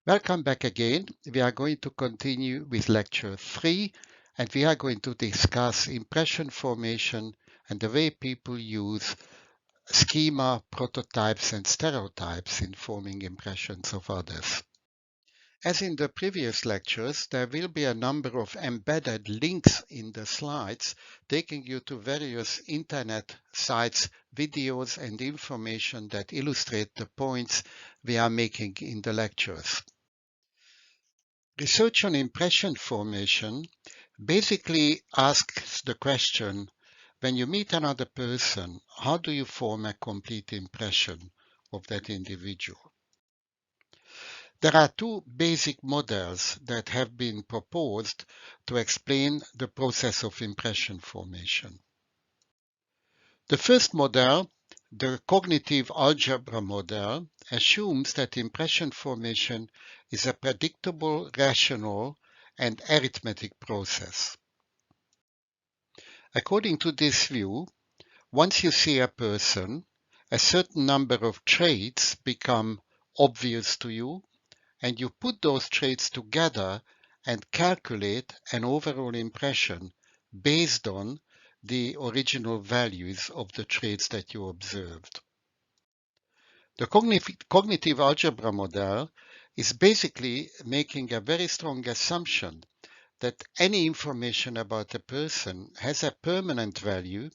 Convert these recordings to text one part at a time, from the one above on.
Welcome back again. We are going to continue with lecture 3 and we are going to discuss impression formation and the way people use schema, prototypes and stereotypes in forming impressions of others. As in the previous lectures, there will be a number of embedded links in the slides taking you to various internet sites, videos and information that illustrate the points we are making in the lectures. Research on impression formation basically asks the question, when you meet another person, how do you form a complete impression of that individual? There are two basic models that have been proposed to explain the process of impression formation. The first model, the cognitive algebra model, assumes that impression formation is a predictable, rational, and arithmetic process. According to this view, once you see a person, a certain number of traits become obvious to you, and you put those traits together and calculate an overall impression based on the original values of the traits that you observed. The cognitive algebra model is basically making a very strong assumption that any information about a person has a permanent value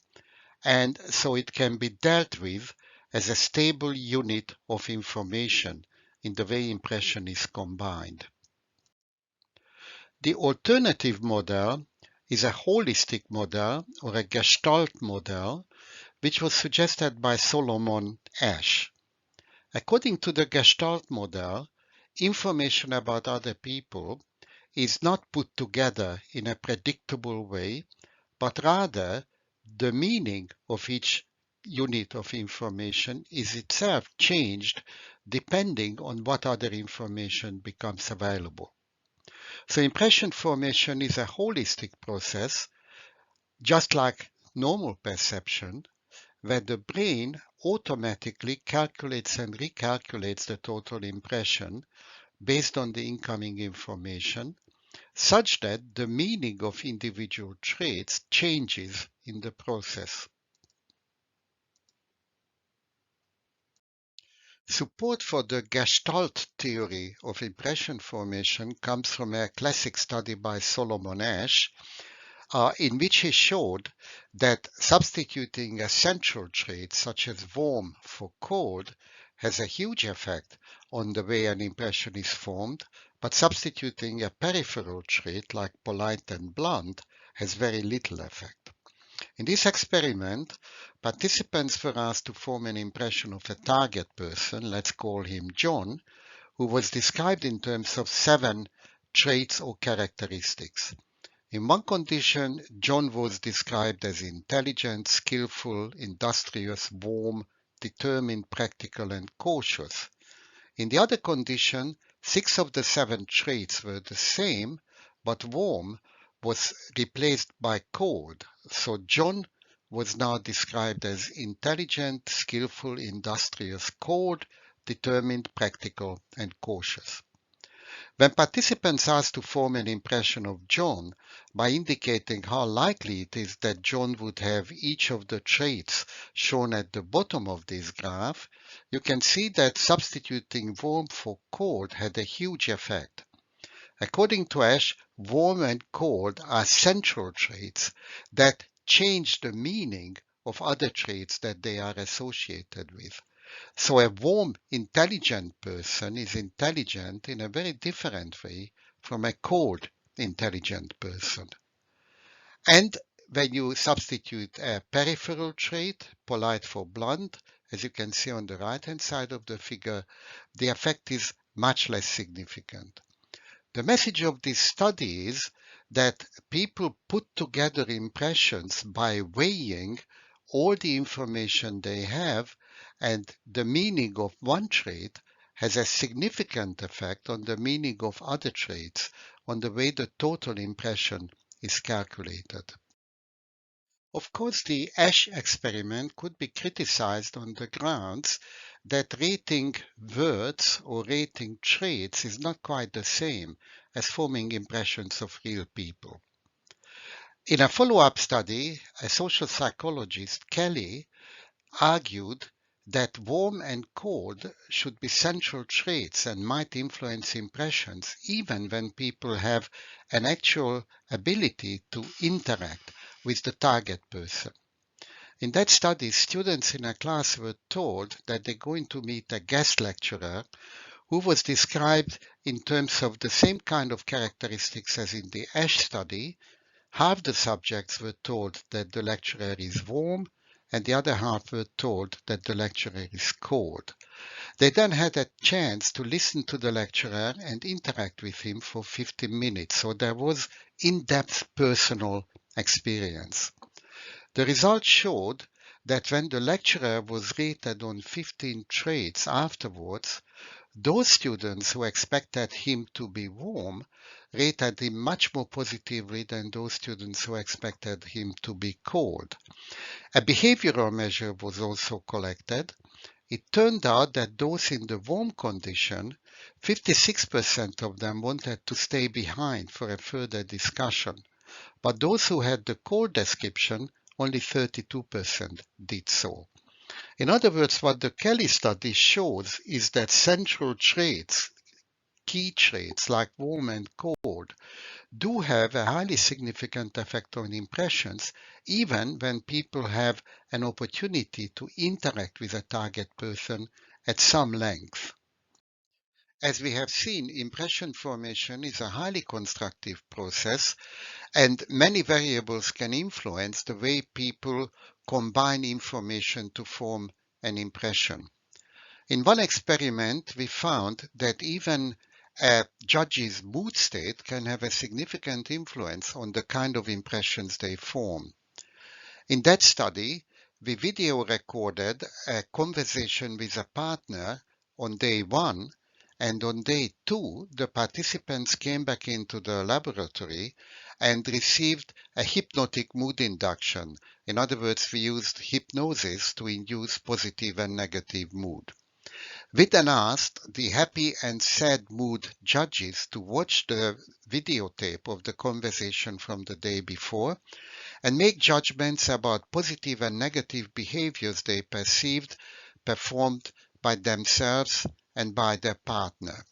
and so it can be dealt with as a stable unit of information in the way impression is combined. The alternative model is a holistic model or a Gestalt model, which was suggested by Solomon Asch. According to the Gestalt model, information about other people is not put together in a predictable way, but rather the meaning of each unit of information is itself changed depending on what other information becomes available. So impression formation is a holistic process, just like normal perception, where the brain automatically calculates and recalculates the total impression based on the incoming information, such that the meaning of individual traits changes in the process. Support for the Gestalt theory of impression formation comes from a classic study by Solomon Asch, in which he showed that substituting a central trait such as warm for cold has a huge effect on the way an impression is formed, but substituting a peripheral trait like polite and blunt has very little effect. In this experiment, participants were asked to form an impression of a target person, let's call him John, who was described in terms of 7 traits or characteristics. In one condition, John was described as intelligent, skillful, industrious, warm, determined, practical, and cautious. In the other condition, 6 of the 7 traits were the same, but warm was replaced by cold. So John was now described as intelligent, skillful, industrious, cold, determined, practical, and cautious. When participants asked to form an impression of John by indicating how likely it is that John would have each of the traits shown at the bottom of this graph, you can see that substituting warm for cold had a huge effect. According to Asch, warm and cold are central traits that change the meaning of other traits that they are associated with. So a warm, intelligent person is intelligent in a very different way from a cold, intelligent person. And when you substitute a peripheral trait, polite for blunt, as you can see on the right-hand side of the figure, the effect is much less significant. The message of this study is that people put together impressions by weighing all the information they have, and the meaning of one trait has a significant effect on the meaning of other traits, on the way the total impression is calculated. Of course, the Ash experiment could be criticized on the grounds that rating words or rating traits is not quite the same as forming impressions of real people. In a follow-up study, a social psychologist, Kelly, argued that warm and cold should be central traits and might influence impressions even when people have an actual ability to interact with the target person. In that study, students in a class were told that they're going to meet a guest lecturer who was described in terms of the same kind of characteristics as in the Ash study. Half the subjects were told that the lecturer is warm, and the other half were told that the lecturer is cold. They then had a chance to listen to the lecturer and interact with him for 15 minutes, so there was in-depth personal experience. The results showed that when the lecturer was rated on 15 traits afterwards, those students who expected him to be warm rated him much more positively than those students who expected him to be cold. A behavioral measure was also collected. It turned out that those in the warm condition, 56% of them wanted to stay behind for a further discussion, but those who had the cold description, only 32% did so. In other words, what the Kelly study shows is that central traits, key traits like warm and cold, do have a highly significant effect on impressions, even when people have an opportunity to interact with a target person at some length. As we have seen, impression formation is a highly constructive process, and many variables can influence the way people combine information to form an impression. In one experiment, we found that even a judge's mood state can have a significant influence on the kind of impressions they form. In that study, we video recorded a conversation with a partner on day 1, and on day 2, the participants came back into the laboratory and received a hypnotic mood induction. In other words, we used hypnosis to induce positive and negative mood. We then asked the happy and sad mood judges to watch the videotape of the conversation from the day before and make judgments about positive and negative behaviors they perceived performed by themselves and by their partner.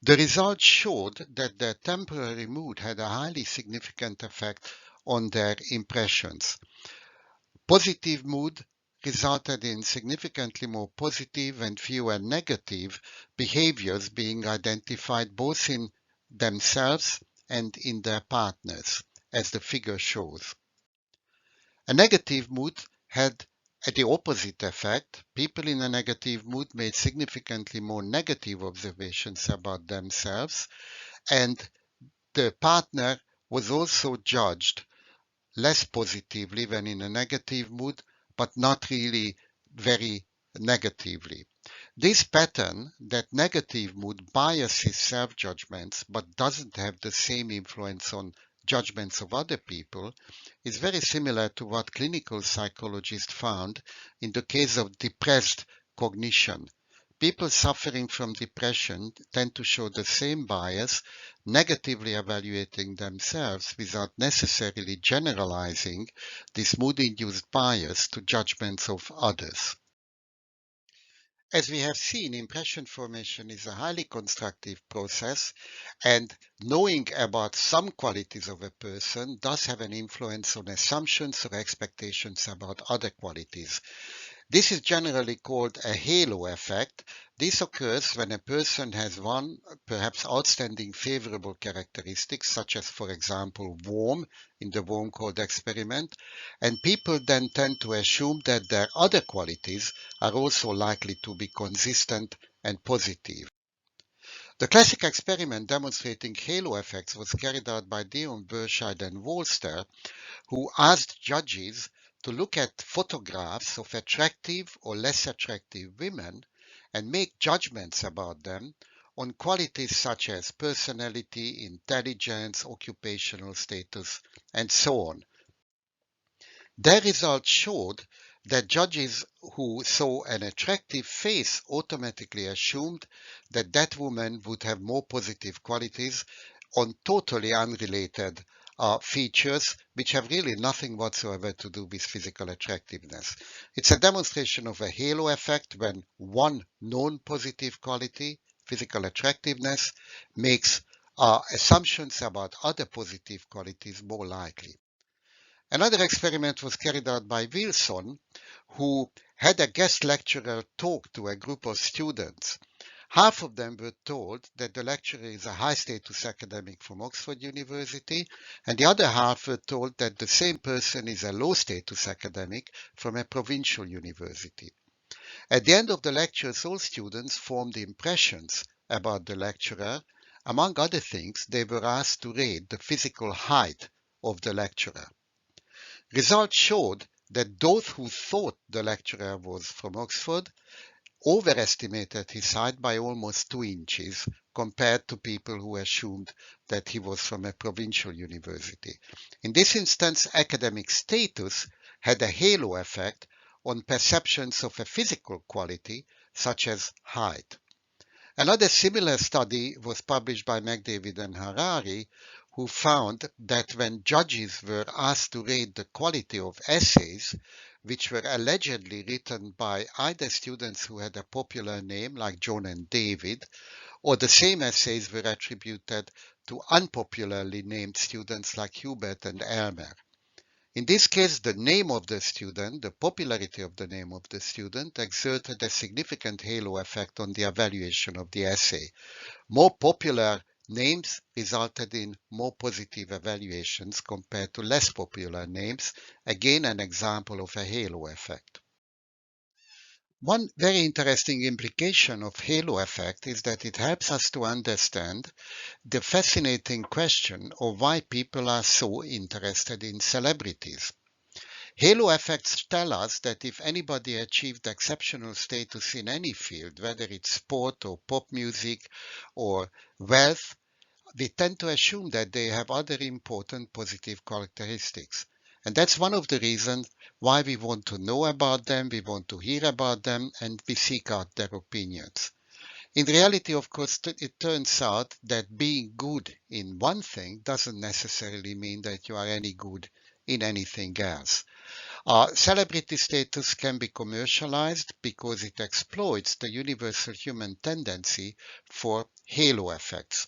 The results showed that their temporary mood had a highly significant effect on their impressions. Positive mood resulted in significantly more positive and fewer negative behaviors being identified both in themselves and in their partners, as the figure shows. A negative mood had the opposite effect. People in a negative mood made significantly more negative observations about themselves, and the partner was also judged less positively when in a negative mood, but not really very negatively. This pattern, that negative mood biases self-judgments but doesn't have the same influence on judgments of other people, is very similar to what clinical psychologists found in the case of depressed cognition. People suffering from depression tend to show the same bias, negatively evaluating themselves without necessarily generalizing this mood-induced bias to judgments of others. As we have seen, impression formation is a highly constructive process, and knowing about some qualities of a person does have an influence on assumptions or expectations about other qualities. This is generally called a halo effect. This occurs when a person has one, perhaps outstanding favorable characteristic, such as, for example, warm in the warm-cold experiment, and people then tend to assume that their other qualities are also likely to be consistent and positive. The classic experiment demonstrating halo effects was carried out by Dion, Burscheid, and Wolster, who asked judges to look at photographs of attractive or less attractive women and make judgments about them on qualities such as personality, intelligence, occupational status, and so on. Their results showed that judges who saw an attractive face automatically assumed that that woman would have more positive qualities on totally unrelated features which have really nothing whatsoever to do with physical attractiveness. It's a demonstration of a halo effect when one known positive quality, physical attractiveness, makes assumptions about other positive qualities more likely. Another experiment was carried out by Wilson, who had a guest lecturer talk to a group of students. Half of them were told that the lecturer is a high-status academic from Oxford University, and the other half were told that the same person is a low-status academic from a provincial university. At the end of the lectures, all students formed impressions about the lecturer. Among other things, they were asked to rate the physical height of the lecturer. Results showed that those who thought the lecturer was from Oxford overestimated his height by almost 2 inches compared to people who assumed that he was from a provincial university. In this instance, academic status had a halo effect on perceptions of a physical quality such as height. Another similar study was published by McDavid and Harari, who found that when judges were asked to rate the quality of essays, which were allegedly written by either students who had a popular name like John and David, or the same essays were attributed to unpopularly named students like Hubert and Elmer. In this case, the name of the student, the popularity of the name of the student, exerted a significant halo effect on the evaluation of the essay. More popular names resulted in more positive evaluations compared to less popular names, again an example of a halo effect. One very interesting implication of halo effect is that it helps us to understand the fascinating question of why people are so interested in celebrities. Halo effects tell us that if anybody achieved exceptional status in any field, whether it's sport or pop music or wealth, we tend to assume that they have other important positive characteristics. And that's one of the reasons why we want to know about them, we want to hear about them, and we seek out their opinions. In reality, of course, it turns out that being good in one thing doesn't necessarily mean that you are any good in anything else. Celebrity status can be commercialized because it exploits the universal human tendency for halo effects.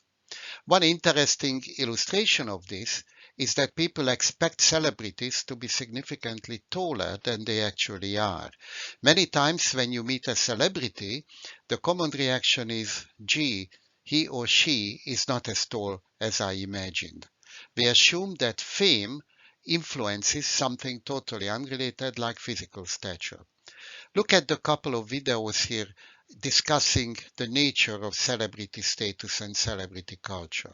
One interesting illustration of this is that people expect celebrities to be significantly taller than they actually are. Many times when you meet a celebrity, the common reaction is, gee, he or she is not as tall as I imagined. We assume that fame influences something totally unrelated like physical stature. Look at the couple of videos here discussing the nature of celebrity status and celebrity culture.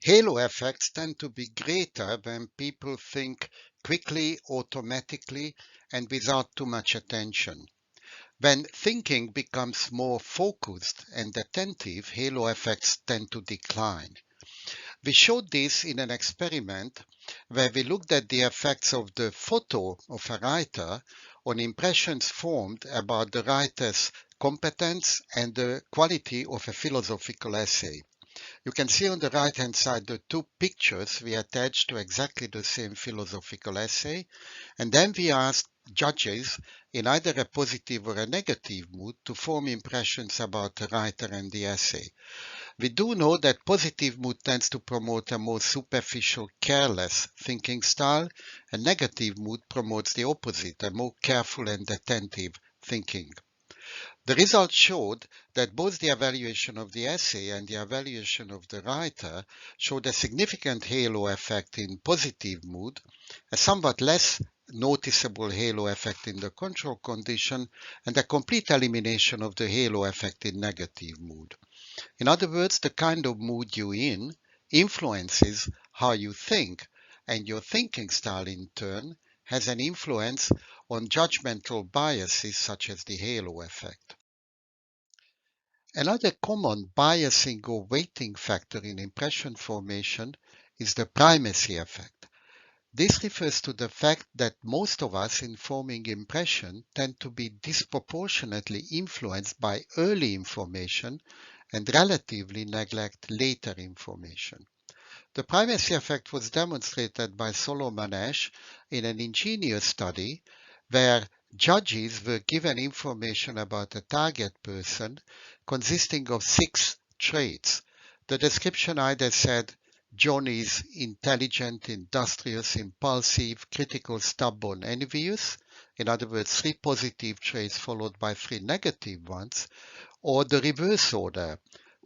Halo effects tend to be greater when people think quickly, automatically, and without too much attention. When thinking becomes more focused and attentive, halo effects tend to decline. We showed this in an experiment where we looked at the effects of the photo of a writer on impressions formed about the writer's competence and the quality of a philosophical essay. You can see on the right-hand side the two pictures we attached to exactly the same philosophical essay, and then we asked judges in either a positive or a negative mood to form impressions about the writer and the essay. We do know that positive mood tends to promote a more superficial, careless thinking style, and negative mood promotes the opposite, a more careful and attentive thinking. The results showed that both the evaluation of the essay and the evaluation of the writer showed a significant halo effect in positive mood, a somewhat less noticeable halo effect in the control condition, and a complete elimination of the halo effect in negative mood. In other words, the kind of mood you're in influences how you think, and your thinking style in turn has an influence on judgmental biases such as the halo effect. Another common biasing or weighting factor in impression formation is the primacy effect. This refers to the fact that most of us in forming impression tend to be disproportionately influenced by early information and relatively neglect later information. The primacy effect was demonstrated by Solomon Ash in an ingenious study where judges were given information about a target person consisting of 6 traits. The description either said John is intelligent, industrious, impulsive, critical, stubborn, envious, in other words, 3 positive traits followed by 3 negative ones, or the reverse order.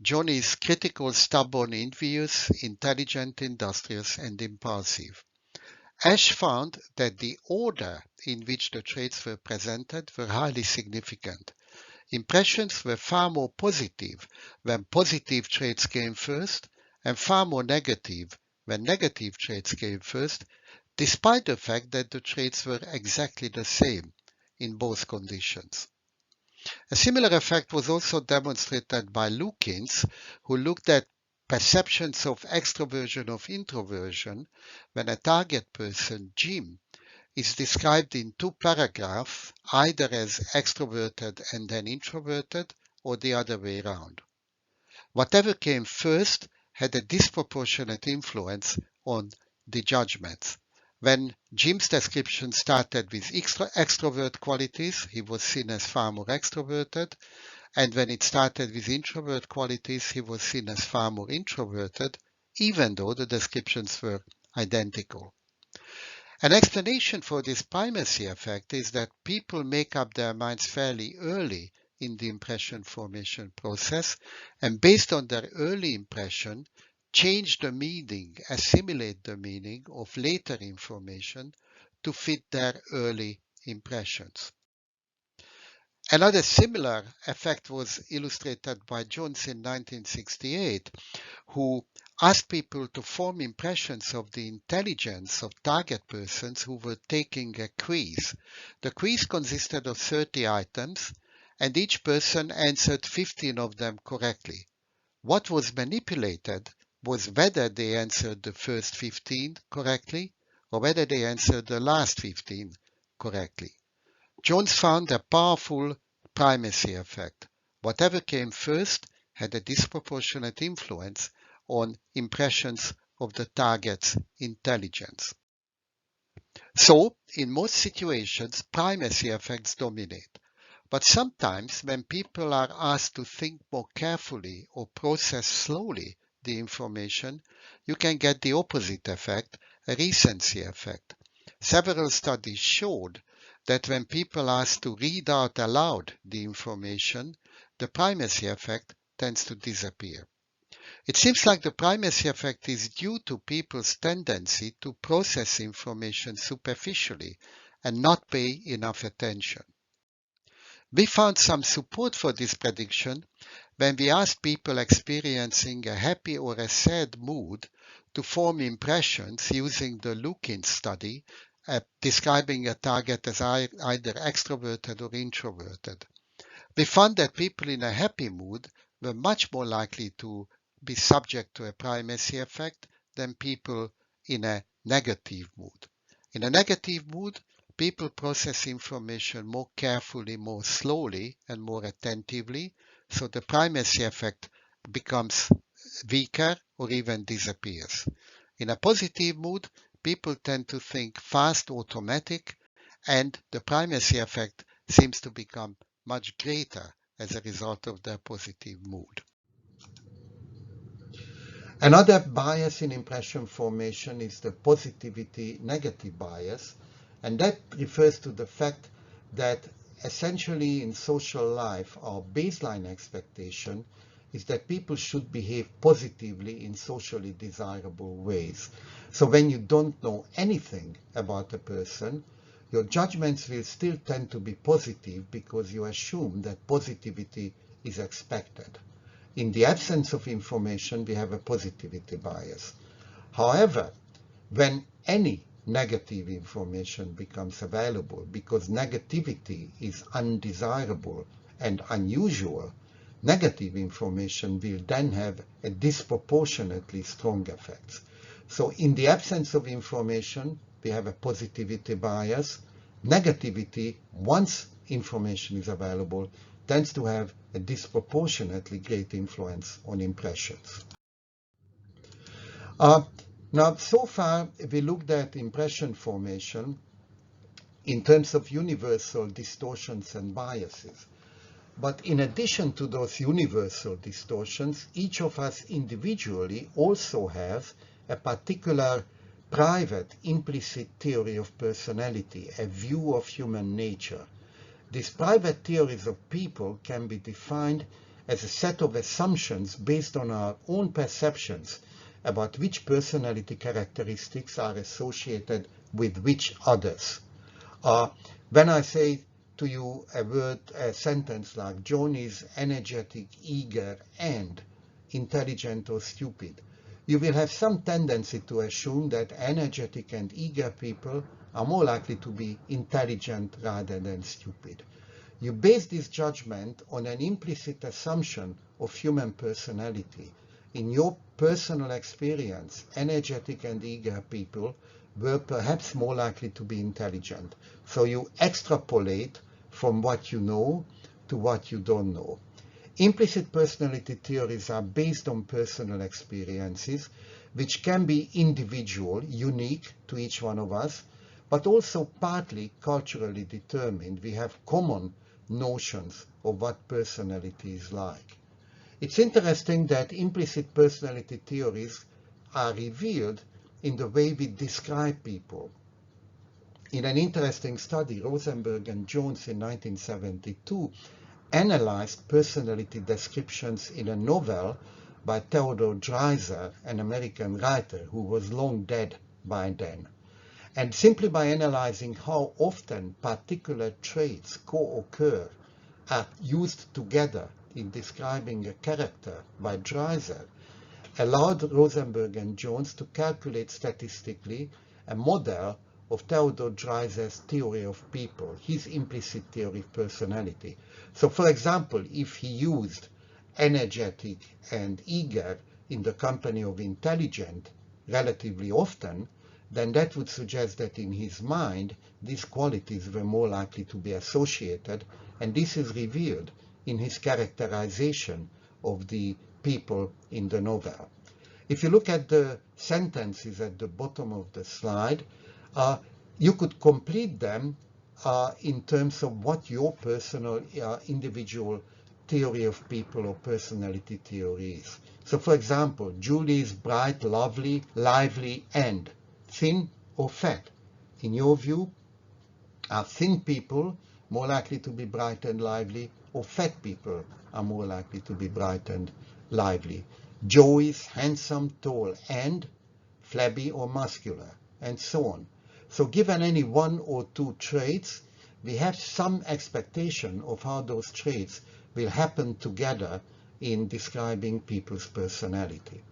John is critical, stubborn, envious, intelligent, industrious, and impulsive. Ash found that the order in which the traits were presented were highly significant. Impressions were far more positive when positive traits came first, and far more negative when negative traits came first, despite the fact that the traits were exactly the same in both conditions. A similar effect was also demonstrated by Lukins, who looked at perceptions of extroversion of introversion when a target person, Jim, is described in 2 paragraphs, either as extroverted and then introverted, or the other way around. Whatever came first had a disproportionate influence on the judgments. When Jim's description started with extrovert qualities, he was seen as far more extroverted, and when it started with introvert qualities, he was seen as far more introverted, even though the descriptions were identical. An explanation for this primacy effect is that people make up their minds fairly early in the impression formation process, and based on their early impression, change the meaning, assimilate the meaning of later information to fit their early impressions. Another similar effect was illustrated by Jones in 1968, who asked people to form impressions of the intelligence of target persons who were taking a quiz. The quiz consisted of 30 items, and each person answered 15 of them correctly. What was manipulated was whether they answered the first 15 correctly or whether they answered the last 15 correctly. Jones found a powerful primacy effect. Whatever came first had a disproportionate influence on impressions of the target's intelligence. So, in most situations, primacy effects dominate. But sometimes, when people are asked to think more carefully or process slowly the information, you can get the opposite effect, a recency effect. Several studies showed that when people asked to read out aloud the information, the primacy effect tends to disappear. It seems like the primacy effect is due to people's tendency to process information superficially and not pay enough attention. We found some support for this prediction when we asked people experiencing a happy or a sad mood to form impressions using the Lukins study, describing a target as either extroverted or introverted. We found that people in a happy mood were much more likely to be subject to a primacy effect than people in a negative mood. In a negative mood, people process information more carefully, more slowly, and more attentively, so the primacy effect becomes weaker or even disappears. In a positive mood, people tend to think fast, automatic, and the primacy effect seems to become much greater as a result of their positive mood. Another bias in impression formation is the positivity-negative bias, and that refers to the fact that essentially in social life our baseline expectation is that people should behave positively in socially desirable ways. So when you don't know anything about a person, your judgments will still tend to be positive because you assume that positivity is expected. In the absence of information, we have a positivity bias. However, when any negative information becomes available because negativity is undesirable and unusual, negative information will then have a disproportionately strong effect. So in the absence of information, we have a positivity bias. Negativity, once information is available, tends to have a disproportionately great influence on impressions. Now, so far, we looked at impression formation in terms of universal distortions and biases. But in addition to those universal distortions, each of us individually also has a particular private implicit theory of personality, a view of human nature. These private theories of people can be defined as a set of assumptions based on our own perceptions about which personality characteristics are associated with which others. When I say to you a sentence like John is energetic, eager, and intelligent or stupid, you will have some tendency to assume that energetic and eager people are more likely to be intelligent rather than stupid. You base this judgment on an implicit assumption of human personality. In your personal experience, energetic and eager people were perhaps more likely to be intelligent. So you extrapolate from what you know to what you don't know. Implicit personality theories are based on personal experiences, which can be individual, unique to each one of us, but also partly culturally determined. We have common notions of what personality is like. It's interesting that implicit personality theories are revealed in the way we describe people. In an interesting study, Rosenberg and Jones in 1972 analyzed personality descriptions in a novel by Theodore Dreiser, an American writer who was long dead by then. And simply by analyzing how often particular traits co-occur are used together in describing a character by Dreiser, allowed Rosenberg and Jones to calculate statistically a model of Theodore Dreiser's theory of people, his implicit theory of personality. So, for example, if he used energetic and eager in the company of intelligent relatively often, then that would suggest that in his mind, these qualities were more likely to be associated, and this is revealed in his characterization of the people in the novel. If you look at the sentences at the bottom of the slide, you could complete them in terms of what your personal individual theory of people or personality theory is. So for example, Julie is bright, lovely, lively, and thin or fat. In your view, are thin people more likely to be bright and lively, or fat people are more likely to be bright and lively? Joe is handsome, tall, and flabby or muscular, and so on. So given any one or two traits, we have some expectation of how those traits will happen together in describing people's personality.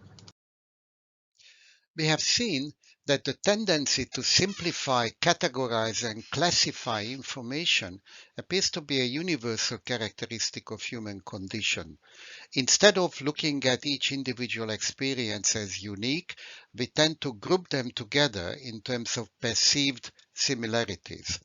We have seen that the tendency to simplify, categorize, and classify information appears to be a universal characteristic of human condition. Instead of looking at each individual experience as unique, we tend to group them together in terms of perceived similarities.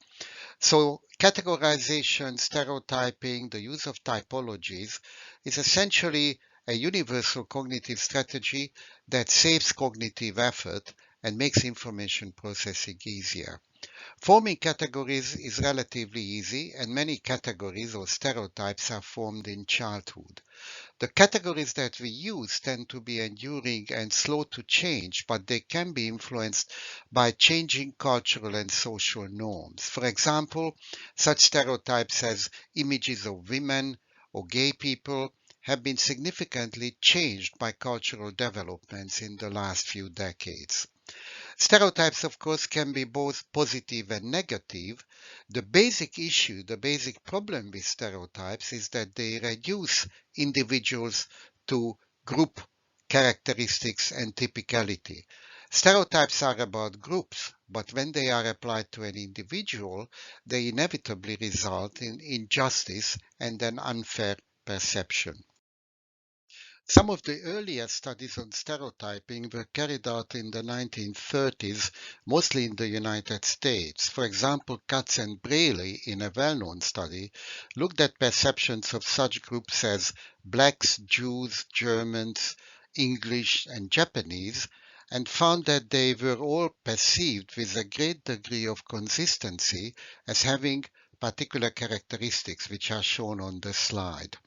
So categorization, stereotyping, the use of typologies is essentially a universal cognitive strategy that saves cognitive effort and makes information processing easier. Forming categories is relatively easy, and many categories or stereotypes are formed in childhood. The categories that we use tend to be enduring and slow to change, but they can be influenced by changing cultural and social norms. For example, such stereotypes as images of women or gay people have been significantly changed by cultural developments in the last few decades. Stereotypes, of course, can be both positive and negative. The basic issue, the basic problem with stereotypes is that they reduce individuals to group characteristics and typicality. Stereotypes are about groups, but when they are applied to an individual, they inevitably result in injustice and an unfair perception. Some of the earliest studies on stereotyping were carried out in the 1930s, mostly in the United States. For example, Katz and Braley, in a well-known study, looked at perceptions of such groups as blacks, Jews, Germans, English, and Japanese, and found that they were all perceived with a great degree of consistency as having particular characteristics, which are shown on the slide.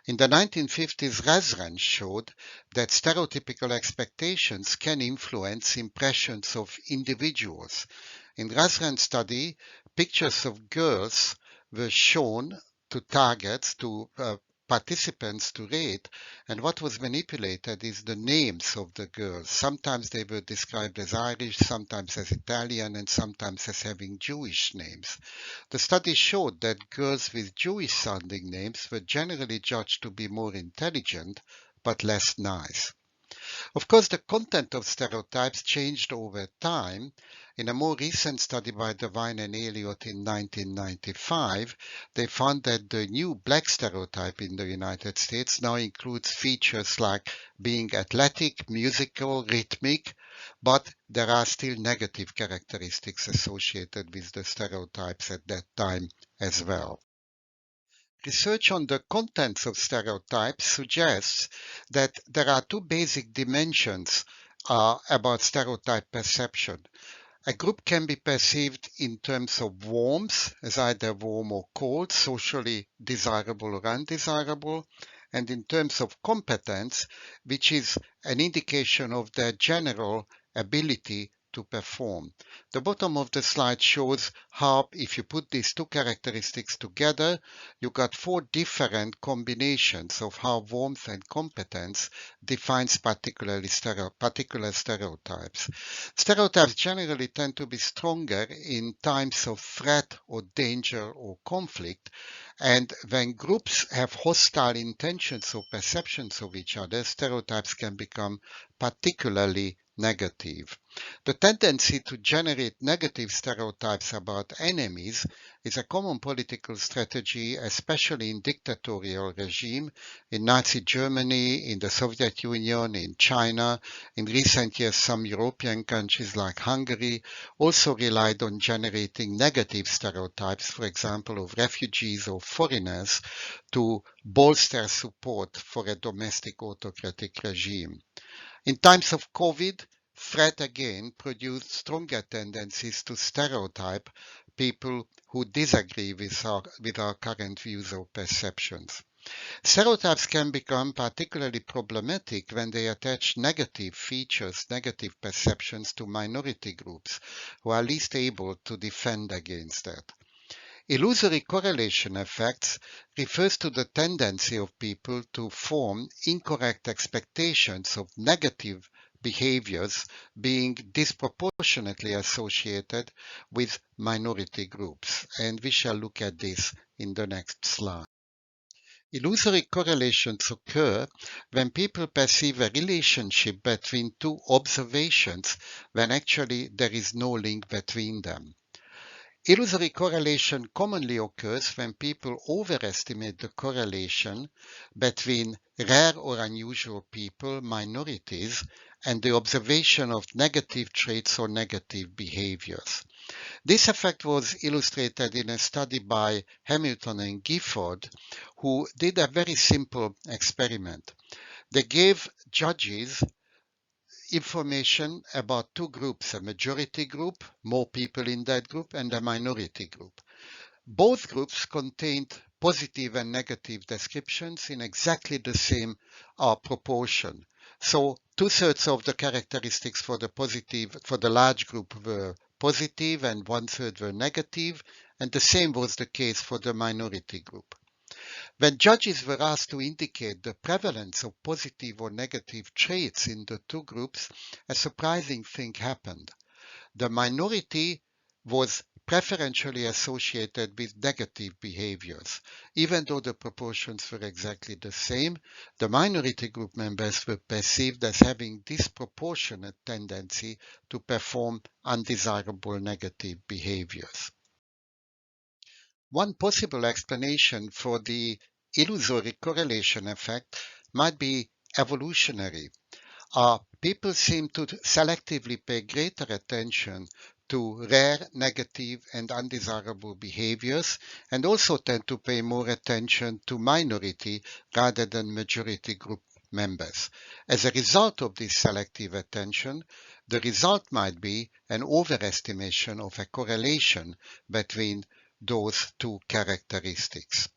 In the 1950s, Razran showed that stereotypical expectations can influence impressions of individuals. In Razran's study, pictures of girls were shown to targets, to participants to rate, and what was manipulated is the names of the girls. Sometimes they were described as Irish, sometimes as Italian, and sometimes as having Jewish names. The study showed that girls with Jewish-sounding names were generally judged to be more intelligent, but less nice. Of course, the content of stereotypes changed over time. In a more recent study by Devine and Elliott in 1995, they found that the new black stereotype in the United States now includes features like being athletic, musical, rhythmic, but there are still negative characteristics associated with the stereotypes at that time as well. Research on the contents of stereotypes suggests that there are two basic dimensions about stereotype perception. A group can be perceived in terms of warmth, as either warm or cold, socially desirable or undesirable, and in terms of competence, which is an indication of their general ability to perform. The bottom of the slide shows how, if you put these two characteristics together, you got four different combinations of how warmth and competence defines particular stereotypes. Stereotypes generally tend to be stronger in times of threat or danger or conflict, and when groups have hostile intentions or perceptions of each other, stereotypes can become particularly negative. The tendency to generate negative stereotypes about enemies is a common political strategy, especially in dictatorial regimes, in Nazi Germany, in the Soviet Union, in China. In recent years, some European countries like Hungary also relied on generating negative stereotypes, for example, of refugees or foreigners, to bolster support for a domestic autocratic regime. In times of COVID, threat again produced stronger tendencies to stereotype people who disagree with our current views or perceptions. Stereotypes can become particularly problematic when they attach negative features, negative perceptions to minority groups who are least able to defend against that. Illusory correlation effects refers to the tendency of people to form incorrect expectations of negative behaviors being disproportionately associated with minority groups. And we shall look at this in the next slide. Illusory correlations occur when people perceive a relationship between two observations when actually there is no link between them. Illusory correlation commonly occurs when people overestimate the correlation between rare or unusual people, minorities, and the observation of negative traits or negative behaviors. This effect was illustrated in a study by Hamilton and Gifford, who did a very simple experiment. They gave judges information about two groups, a majority group, more people in that group, and a minority group. Both groups contained positive and negative descriptions in exactly the same proportion. So 2/3 of the characteristics for the large group were positive and 1/3 were negative, and the same was the case for the minority group. When judges were asked to indicate the prevalence of positive or negative traits in the two groups, a surprising thing happened. The minority was preferentially associated with negative behaviors. Even though the proportions were exactly the same, the minority group members were perceived as having disproportionate tendency to perform undesirable negative behaviors. One possible explanation for the illusory correlation effect might be evolutionary. People seem to selectively pay greater attention to rare, negative, and undesirable behaviors, and also tend to pay more attention to minority rather than majority group members. As a result of this selective attention, the result might be an overestimation of a correlation between those two characteristics.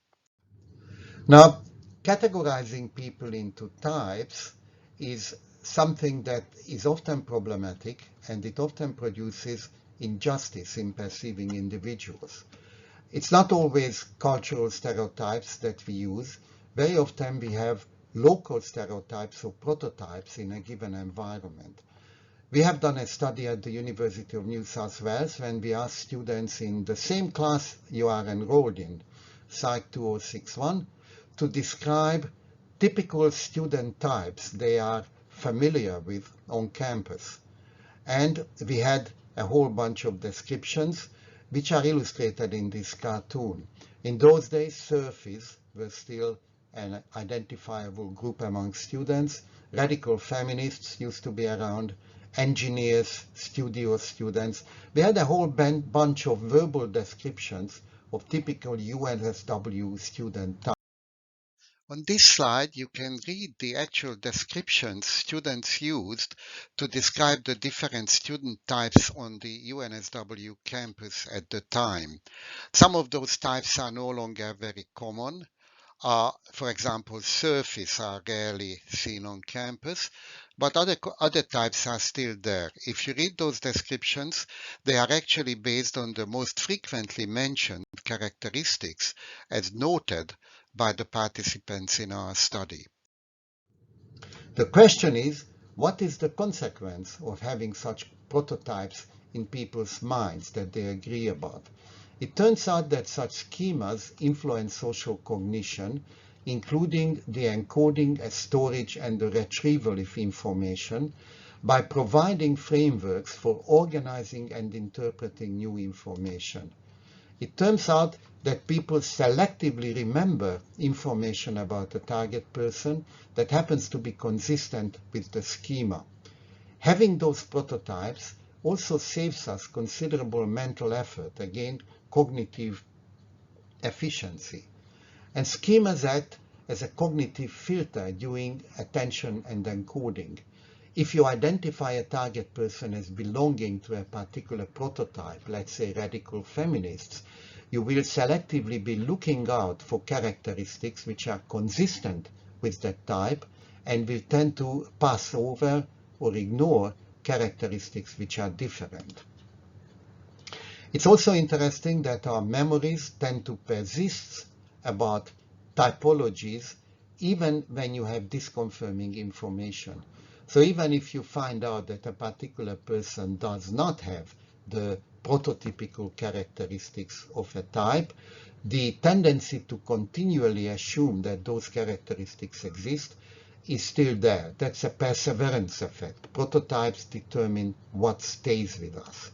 Now, categorizing people into types is something that is often problematic, and it often produces injustice in perceiving individuals. It's not always cultural stereotypes that we use. Very often we have local stereotypes or prototypes in a given environment. We have done a study at the University of New South Wales when we asked students in the same class you are enrolled in, PSYC 2061, to describe typical student types they are familiar with on campus. And we had a whole bunch of descriptions which are illustrated in this cartoon. In those days, surfies were still an identifiable group among students. Radical feminists used to be around, engineers, studio students. We had a whole bunch of verbal descriptions of typical UNSW student types. On this slide, you can read the actual descriptions students used to describe the different student types on the UNSW campus at the time. Some of those types are no longer very common. For example, surfies are rarely seen on campus, but other types are still there. If you read those descriptions, they are actually based on the most frequently mentioned characteristics as noted by the participants in our study. The question is, what is the consequence of having such prototypes in people's minds that they agree about? It turns out that such schemas influence social cognition, including the encoding, storage, and the retrieval of information, by providing frameworks for organizing and interpreting new information. It turns out that people selectively remember information about a target person that happens to be consistent with the schema. Having those prototypes also saves us considerable mental effort, again, cognitive efficiency. And schemas act as a cognitive filter during attention and encoding. If you identify a target person as belonging to a particular prototype, let's say radical feminists, you will selectively be looking out for characteristics which are consistent with that type and will tend to pass over or ignore characteristics which are different. It's also interesting that our memories tend to persist about typologies even when you have disconfirming information. So even if you find out that a particular person does not have the prototypical characteristics of a type, the tendency to continually assume that those characteristics exist is still there. That's a perseverance effect. Prototypes determine what stays with us.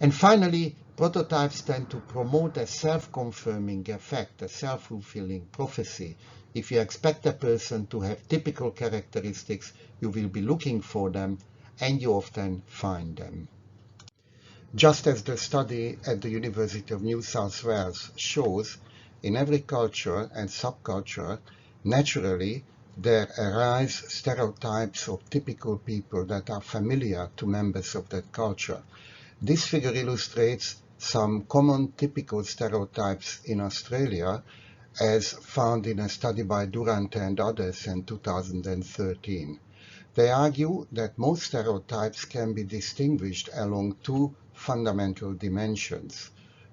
And finally, prototypes tend to promote a self-confirming effect, a self-fulfilling prophecy. If you expect a person to have typical characteristics, you will be looking for them, and you often find them. Just as the study at the University of New South Wales shows, in every culture and subculture, naturally, there arise stereotypes of typical people that are familiar to members of that culture. This figure illustrates some common typical stereotypes in Australia as found in a study by Durante and others in 2013. They argue that most stereotypes can be distinguished along two fundamental dimensions,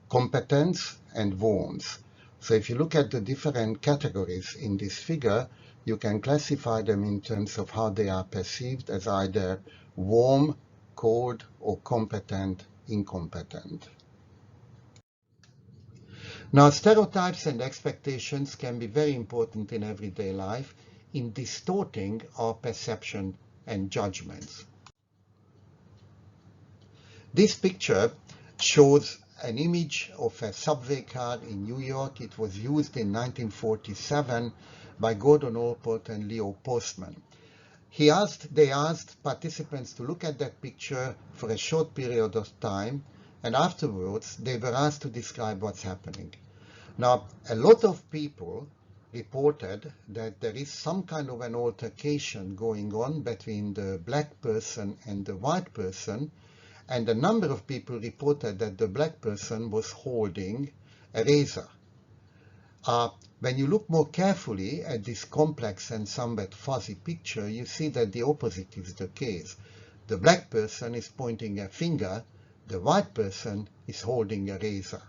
competence and warmth. So if you look at the different categories in this figure, you can classify them in terms of how they are perceived as either warm, cold, or competent, incompetent. Now, stereotypes and expectations can be very important in everyday life in distorting our perception and judgments. This picture shows an image of a subway car in New York. It was used in 1947 by Gordon Allport and Leo Postman. They asked participants to look at that picture for a short period of time, and afterwards they were asked to describe what's happening. Now, a lot of people reported that there is some kind of an altercation going on between the black person and the white person, and a number of people reported that the black person was holding a razor. When you look more carefully at this complex and somewhat fuzzy picture, you see that the opposite is the case. The black person is pointing a finger, the white person is holding a razor.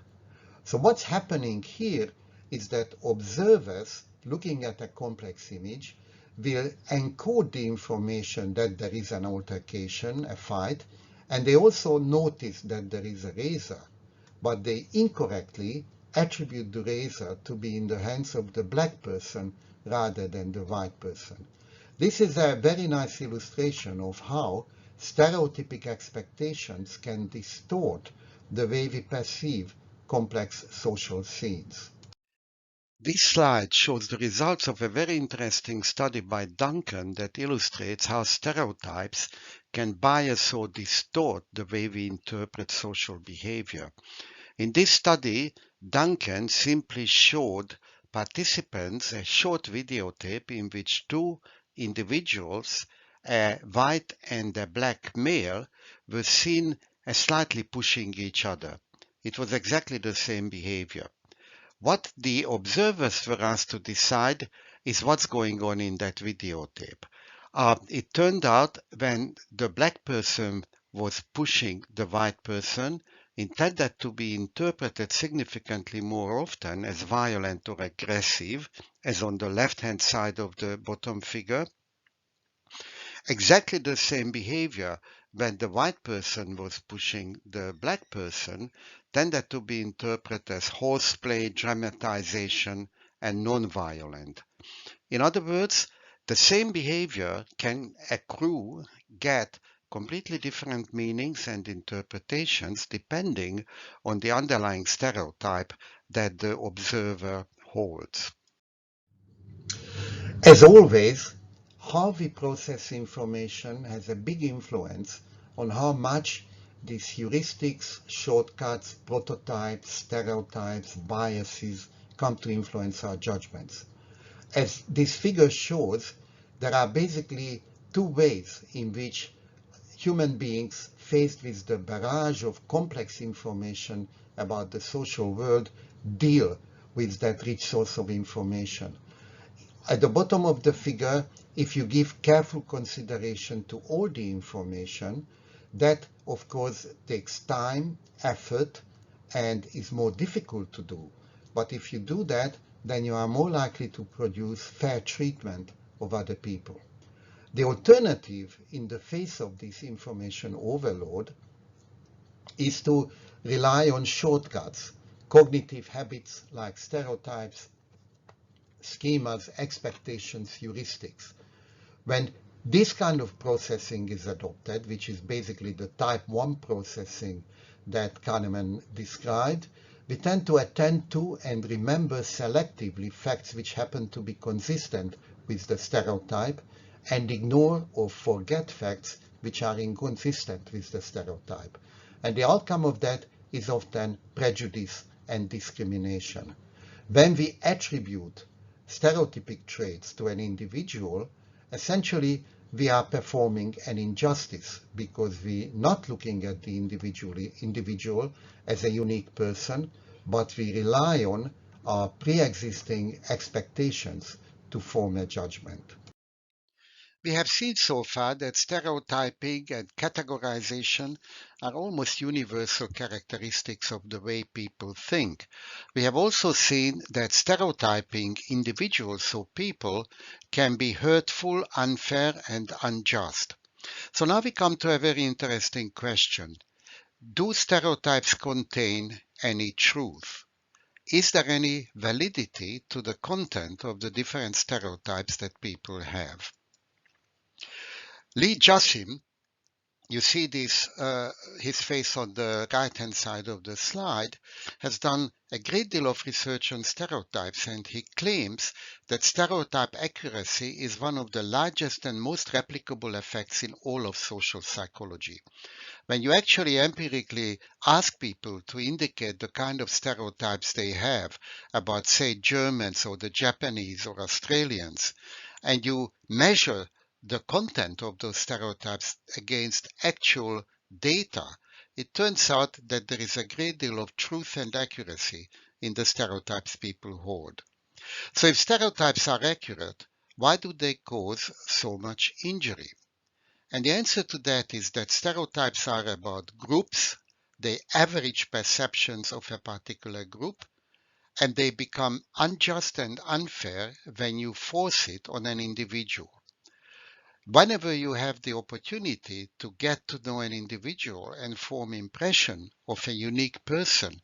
So what's happening here is that observers looking at a complex image will encode the information that there is an altercation, a fight, and they also notice that there is a razor, but they incorrectly attribute the razor to be in the hands of the black person rather than the white person. This is a very nice illustration of how stereotypic expectations can distort the way we perceive complex social scenes. This slide shows the results of a very interesting study by Duncan that illustrates how stereotypes can bias or distort the way we interpret social behavior. In this study, Duncan simply showed participants a short videotape in which two individuals, a white and a black male, were seen as slightly pushing each other. It was exactly the same behavior. What the observers were asked to decide is what's going on in that videotape. It turned out when the black person was pushing the white person, it tended to be interpreted significantly more often as violent or aggressive, as on the left-hand side of the bottom figure. Exactly the same behavior when the white person was pushing the black person tended to be interpreted as horseplay, dramatization, and non-violent. In other words, the same behavior can get completely different meanings and interpretations depending on the underlying stereotype that the observer holds. As always, how we process information has a big influence on how much these heuristics, shortcuts, prototypes, stereotypes, biases come to influence our judgments. As this figure shows, there are basically two ways in which human beings, faced with the barrage of complex information about the social world, deal with that rich source of information. At the bottom of the figure, if you give careful consideration to all the information, that of course takes time, effort, and is more difficult to do. But if you do that, then you are more likely to produce fair treatment of other people. The alternative in the face of this information overload is to rely on shortcuts, cognitive habits like stereotypes, schemas, expectations, heuristics. When this kind of processing is adopted, which is basically the type 1 processing that Kahneman described, we tend to attend to and remember selectively facts which happen to be consistent with the stereotype and ignore or forget facts which are inconsistent with the stereotype. And the outcome of that is often prejudice and discrimination. When we attribute stereotypic traits to an individual, essentially we are performing an injustice because we are not looking at the individual as a unique person, but we rely on our pre-existing expectations to form a judgment. We have seen so far that stereotyping and categorization are almost universal characteristics of the way people think. We have also seen that stereotyping individuals or people can be hurtful, unfair, and unjust. So now we come to a very interesting question. Do stereotypes contain any truth? Is there any validity to the content of the different stereotypes that people have? Lee Jussim, You see this, his face on the right-hand side of the slide, has done a great deal of research on stereotypes, and he claims that stereotype accuracy is one of the largest and most replicable effects in all of social psychology. When you actually empirically ask people to indicate the kind of stereotypes they have about, say, Germans or the Japanese or Australians, and you measure the content of those stereotypes against actual data, it turns out that there is a great deal of truth and accuracy in the stereotypes people hold. So if stereotypes are accurate, why do they cause so much injury? And the answer to that is that stereotypes are about groups, they average perceptions of a particular group, and they become unjust and unfair when you force it on an individual. Whenever you have the opportunity to get to know an individual and form impression of a unique person,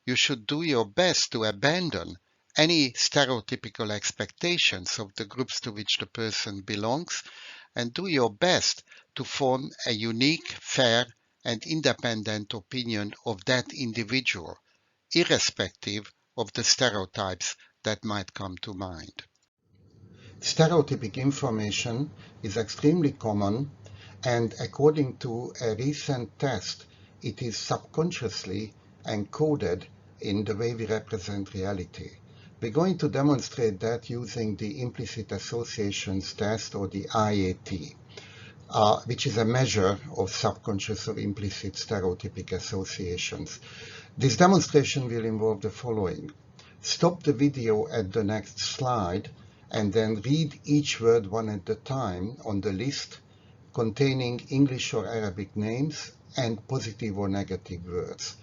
you should do your best to abandon any stereotypical expectations of the groups to which the person belongs, and do your best to form a unique, fair, and independent opinion of that individual, irrespective of the stereotypes that might come to mind. Stereotypic information is extremely common, and according to a recent test, it is subconsciously encoded in the way we represent reality. We're going to demonstrate that using the implicit associations test, or the IAT, which is a measure of subconscious or implicit stereotypic associations. This demonstration will involve the following. Stop the video at the next slide and then read each word one at a time on the list containing English or Arabic names and positive or negative words.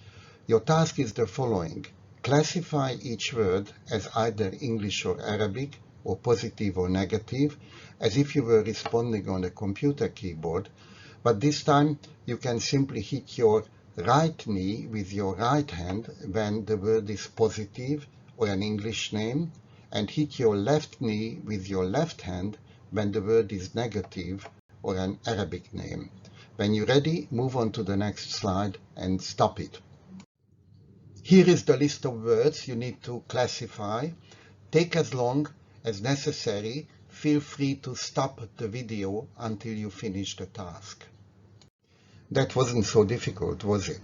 Your task is the following. Classify each word as either English or Arabic, or positive or negative, as if you were responding on a computer keyboard, but this time you can simply hit your right knee with your right hand when the word is positive or an English name, and hit your left knee with your left hand when the word is negative or an Arabic name. When you're ready, move on to the next slide and stop it. Here is the list of words you need to classify. Take as long as necessary. Feel free to stop the video until you finish the task. That wasn't so difficult, was it?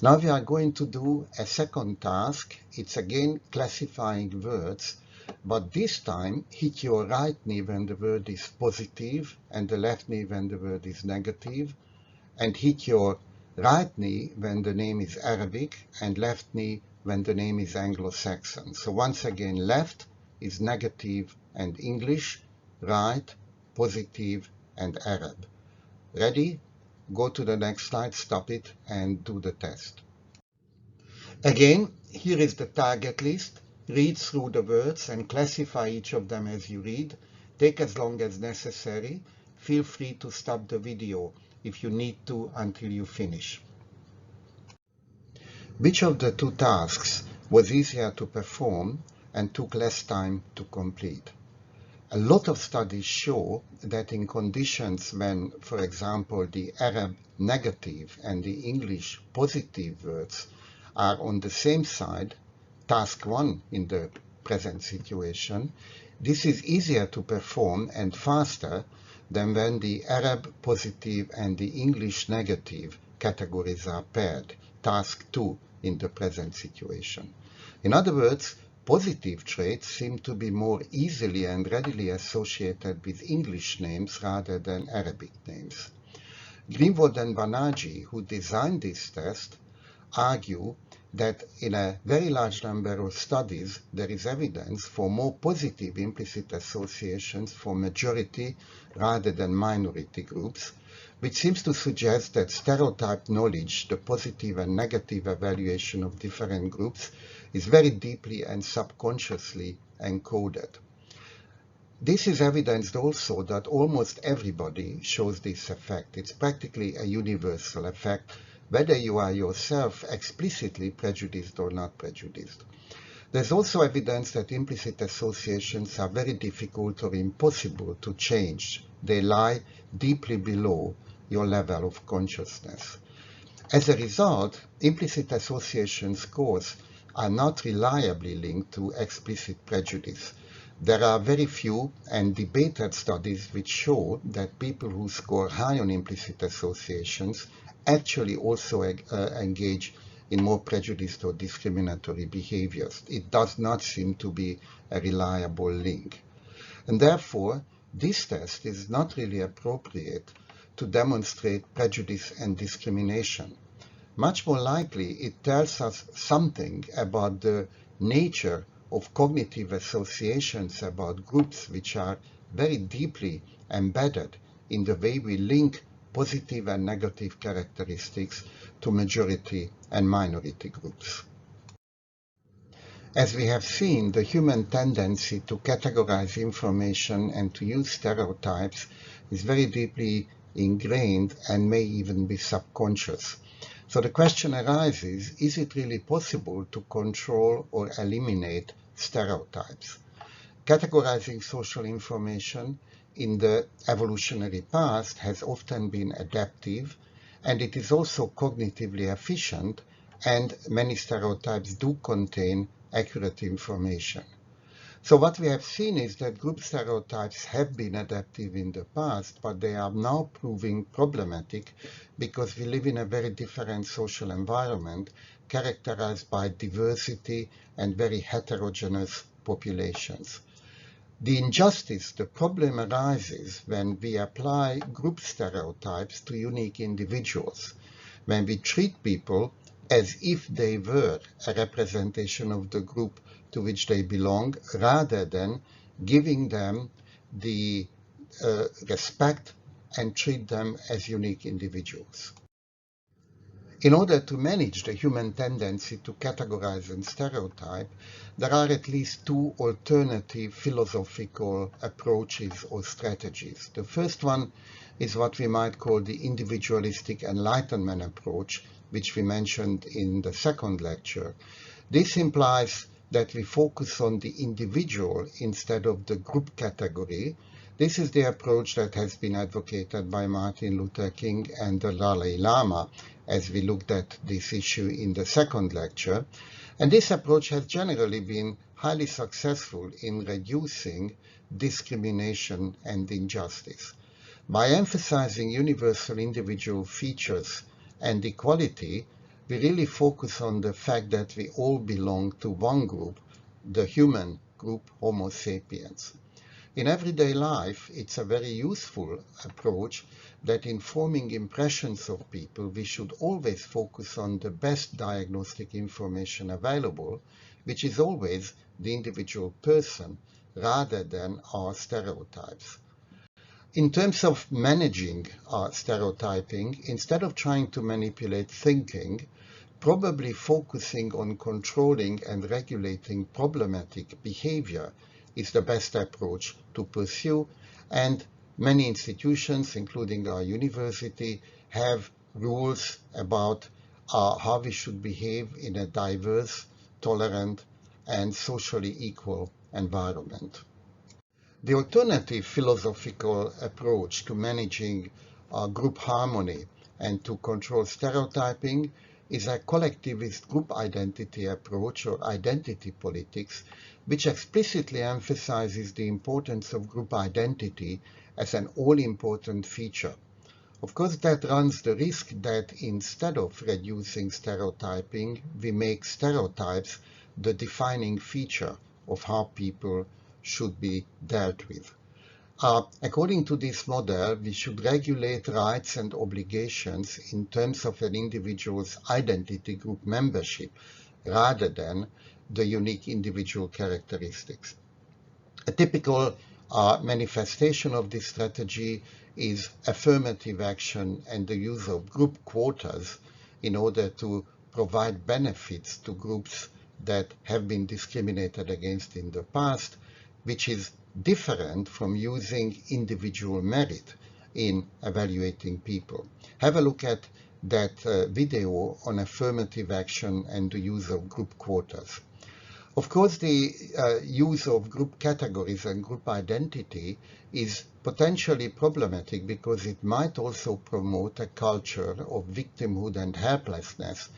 Now we are going to do a second task. It's again classifying words, but this time hit your right knee when the word is positive and the left knee when the word is negative, and hit your right knee when the name is Arabic and left knee when the name is Anglo-Saxon. So once again, left is negative and English, right, positive, and Arab. Ready? Go to the next slide, stop it, and do the test. Again, here is the target list. Read through the words and classify each of them as you read. Take as long as necessary. Feel free to stop the video if you need to until you finish. Which of the two tasks was easier to perform and took less time to complete? A lot of studies show that in conditions when, for example, the Arab negative and the English positive words are on the same side, task 1 in the present situation, this is easier to perform and faster than when the Arab positive and the English negative categories are paired, task 2 in the present situation. In other words, positive traits seem to be more easily and readily associated with English names rather than Arabic names. Greenwood and Banerjee, who designed this test, argue that in a very large number of studies there is evidence for more positive implicit associations for majority rather than minority groups, which seems to suggest that stereotype knowledge, the positive and negative evaluation of different groups, is very deeply and subconsciously encoded. This is evidenced also that almost everybody shows this effect. It's practically a universal effect, whether you are yourself explicitly prejudiced or not prejudiced. There's also evidence that implicit associations are very difficult or impossible to change. They lie deeply below your level of consciousness. As a result, implicit association scores are not reliably linked to explicit prejudice. There are very few and debated studies which show that people who score high on implicit associations actually also engage in more prejudiced or discriminatory behaviors. It does not seem to be a reliable link. And therefore, this test is not really appropriate to demonstrate prejudice and discrimination. Much more likely, it tells us something about the nature of cognitive associations about groups which are very deeply embedded in the way we link positive and negative characteristics to majority and minority groups. As we have seen, the human tendency to categorize information and to use stereotypes is very deeply ingrained and may even be subconscious. So the question arises, is it really possible to control or eliminate stereotypes? Categorizing social information in the evolutionary past has often been adaptive, and it is also cognitively efficient, and many stereotypes do contain accurate information. So what we have seen is that group stereotypes have been adaptive in the past, but they are now proving problematic because we live in a very different social environment characterized by diversity and very heterogeneous populations. The injustice, the problem arises when we apply group stereotypes to unique individuals, when we treat people as if they were a representation of the group to which they belong, rather than giving them the respect and treat them as unique individuals. In order to manage the human tendency to categorize and stereotype, there are at least two alternative philosophical approaches or strategies. The first one is what we might call the individualistic enlightenment approach, which we mentioned in the second lecture. This implies that we focus on the individual instead of the group category. This is the approach that has been advocated by Martin Luther King and the Dalai Lama, as we looked at this issue in the second lecture. And this approach has generally been highly successful in reducing discrimination and injustice. By emphasizing universal individual features and equality, we really focus on the fact that we all belong to one group, the human group Homo sapiens. In everyday life, it's a very useful approach that in forming impressions of people, we should always focus on the best diagnostic information available, which is always the individual person, rather than our stereotypes. In terms of managing stereotyping, instead of trying to manipulate thinking, probably focusing on controlling and regulating problematic behavior is the best approach to pursue, and many institutions, including our university, have rules about how we should behave in a diverse, tolerant, and socially equal environment. The alternative philosophical approach to managing group harmony and to control stereotyping is a collectivist group identity approach, or identity politics, which explicitly emphasizes the importance of group identity as an all-important feature. Of course, that runs the risk that instead of reducing stereotyping, we make stereotypes the defining feature of how people should be dealt with. According to this model, we should regulate rights and obligations in terms of an individual's identity group membership, rather than the unique individual characteristics. A typical manifestation of this strategy is affirmative action and the use of group quotas in order to provide benefits to groups that have been discriminated against in the past, which is different from using individual merit in evaluating people. Have a look at that video on affirmative action and the use of group quotas. Of course, the use of group categories and group identity is potentially problematic because it might also promote a culture of victimhood and helplessness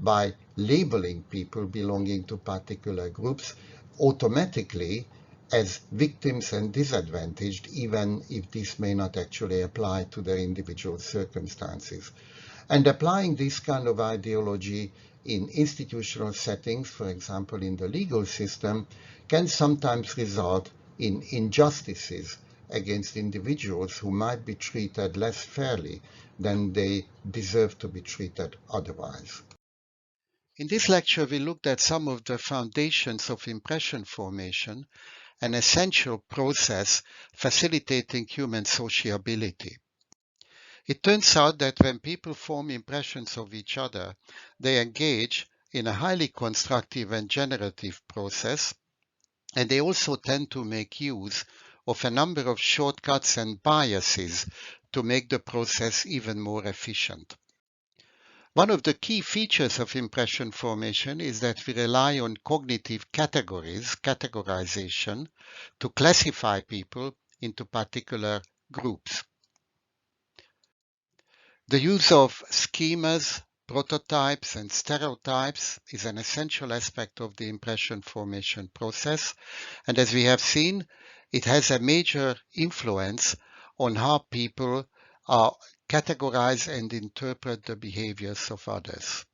by labeling people belonging to particular groups automatically as victims and disadvantaged, even if this may not actually apply to their individual circumstances. And applying this kind of ideology in institutional settings, for example, in the legal system, can sometimes result in injustices against individuals who might be treated less fairly than they deserve to be treated otherwise. In this lecture, we looked at some of the foundations of impression formation, an essential process facilitating human sociability. It turns out that when people form impressions of each other, they engage in a highly constructive and generative process, and they also tend to make use of a number of shortcuts and biases to make the process even more efficient. One of the key features of impression formation is that we rely on cognitive categories, categorization, to classify people into particular groups. The use of schemas, prototypes, and stereotypes is an essential aspect of the impression formation process, and as we have seen, it has a major influence on how people categorize and interpret the behaviors of others.